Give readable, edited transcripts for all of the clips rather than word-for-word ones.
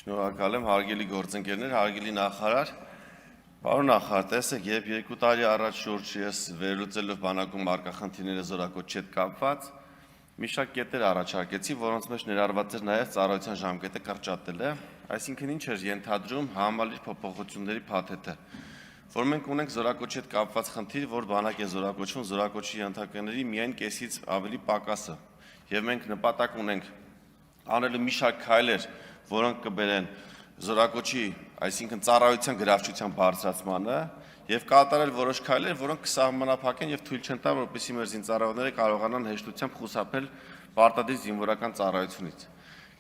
Շնորհակալ եմ, հարգելի գործընկերներ, հարգելի նախարար։ Պարոն նախարար, տեսեք, երբ 2 տարի առաջ շուրջ ես վերլուծելով բանակում արկախնդիրները զորակոչի հետ կապված, մի շարք կետեր առաջարկեցի, որոնց մեջ ներառված էր նաև ծառայության ժամկետը կրճատելը, այսինքն ինչ էր ենթադրում համալիր փոփոխությունների փաթեթը, որ մենք ունենք զորակոչի հետ կապված խնդիր, որ բանակ է զորակոչվում, զորակոչի ենթականների միայն կեսից ավելի պակասը, եւ մենք նպատակ ունենք անելու մի շարք քայլեր, որոնք կբերեն զորակոչի, այսինքն ծառայության գրավչության բարձրացմանը եւ կատարել որոշ քայլեր, որոնք կսահմանափակեն եւ թույլ չեն տա, որպեսզի մեր զինծառայողները կարողանան հեշտությամբ խուսափել պարտադիր զինվորական ծառայությունից։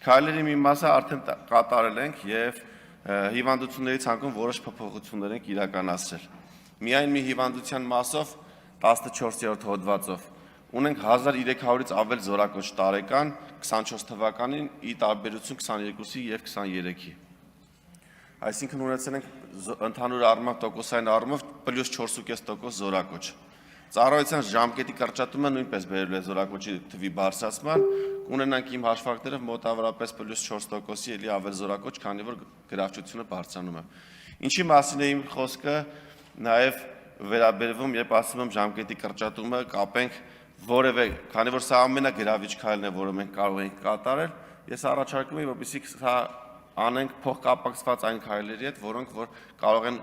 Քայլերի մի մասը արդեն կատարել ենք եւ հիվանդությունների ցանկում որոշ փոփոխություններ ենք իրականացրել։ Միայն մի հիվանդության մասով 14-րդ հոդվածով ունենք 1300-ից ավել զորակոչ տարեկան 24 թվականին ի տարբերություն 22-ի եւ 23-ի։ Այսինքն ունեցել ենք ընդհանուր առմամբ տոկոսային առումով +4.5% զորակոչ։ Ծառայության ժամկետի կրճատումը նույնպես բերել է զորակոչի թվի բարձրացման, կունենանք իմ հաշվարկներով մոտավորապես +4%-ի էլի ավել զորակոչ, քանի որ գրավչությունը բարձրանում է։ Ինչի մասին է իմ խոսքը նաեւ վերաբերվում, երբ ասում եմ ժամկետի կրճատումը, կապենք որևէ, քանի որ սա ամենագրավիչ քայլն է, որը մենք կարող ենք կատարել, ես առաջարկում եմ, որպեսզի սա անենք փոխկապակցված այն քայլերի հետ, որոնք որ կարող են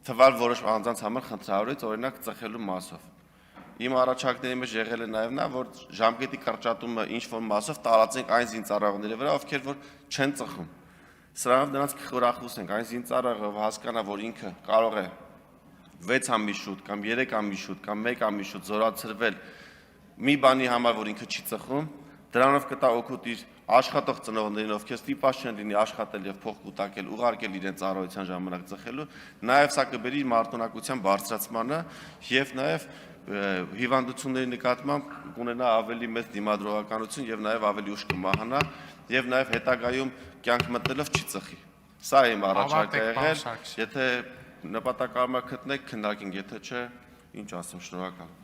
թվալ որոշ անձանց համար խնդրահարույց, օրինակ ծխելու մասով։ Իմ առաջարկների մեջ եղել է նաև նա, որ ժամկետի կրճատումը ինչ որ մասով տարածենք այն զինծառայողների վրա, ովքեր որ չեն ծխում։ Սրանով նրանց կխորախուսենք, այն զինծառայողը հասկանա, որ ինքը կարող է 6 ամիս շուտ կամ 3 ամիս շուտ կամ 1 ամիս շուտ զորացրվել մի բանի համար, որ ինքը չի ծխում, դրանով կտա օգուտ իր աշխատող ծնողներին, ովքեր ստիպված չեն լինի աշխատել եւ փող կուտակել, ուղարկել իրենց ծառայության ժամանակ ծխելու, նաեւ սա կբերի մարտունակության բարձրացմանը եւ նաեւ հիվանդությունների նկատմամբ կունենա ավելի մեծ դիմադրողականություն եւ նաեւ ավելի ուշ կմահանա եւ նաեւ հետագայում կյանք մտնելով չի ծխի։ Սա իմ առաջարկը եղել, եթե նպատակարար գտնեք, քննարկենք, եթե չէ, ինչ ասեմ, շնորհակալ եմ։